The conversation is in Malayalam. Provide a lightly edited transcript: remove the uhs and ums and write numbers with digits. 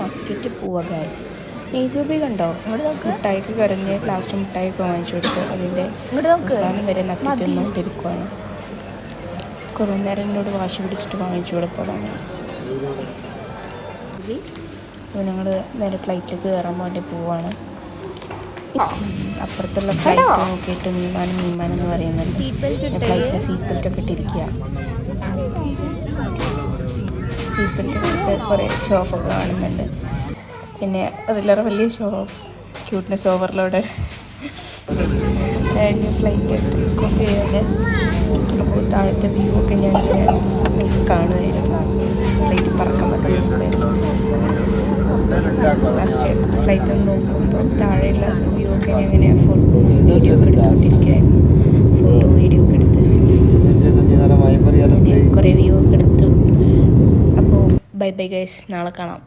മസ്കറ്റ് പോവുക ഗൈസ്. നെയ്ജോബി കണ്ടോ, മിഠായിക്ക് കരഞ്ഞ് ലാസ്റ്റ് മിഠായിയൊക്കെ വാങ്ങിച്ചു കൊടുത്ത് അതിൻ്റെ അവസാനം വരെ നക്കി തിന്നുകൊണ്ടിരിക്കുവാണ്. കുറേ നേരം എന്നോട് വാശി പിടിച്ചിട്ട് വാങ്ങിച്ചു കൊടുത്തതാണ്. അപ്പോൾ ഞങ്ങൾ നേരെ ഫ്ലൈറ്റിലേക്ക് കയറാൻ വേണ്ടി പോവാണ്. അപ്പുറത്തുള്ള ഫ്ലൈറ്റ് നോക്കിയിട്ട് മീമാൻ എന്ന് പറയുന്നുണ്ട്. ഫ്ലൈറ്റിൽ സീറ്റ് ബെൽറ്റൊക്കെ ഇട്ടിരിക്കുക. സീറ്റ് ബെൽറ്റ് ഇട്ട് കുറേ ഷോഫൊക്കെ കാണുന്നുണ്ട്. പിന്നെ അതിലേറെ വലിയ show of cuteness overload flight cook ചെയ്യാൻ. അപ്പോൾ താഴത്തെ വ്യൂ ഒക്കെ ഞാനിങ്ങനെ കാണുമായിരുന്നു. ഫ്ലൈറ്റ് പറക്കുന്നൊക്കെ നോക്കുമായിരുന്നു. ലാസ്റ്റ് ഫ്ലൈറ്റ് നോക്കുമ്പോൾ താഴെയുള്ള വ്യൂ ഒക്കെ ഞാൻ ഇങ്ങനെ വീഡിയോ ഒക്കെ എടുത്തുകൊണ്ടിരിക്കുകയായിരുന്നു. ഫോട്ടോ വീഡിയോ ഒക്കെ എടുത്ത് കുറേ വ്യൂ ഒക്കെ എടുത്തു. അപ്പോൾ ബൈ ബൈ ഗൈസ്, നാളെ കാണാം.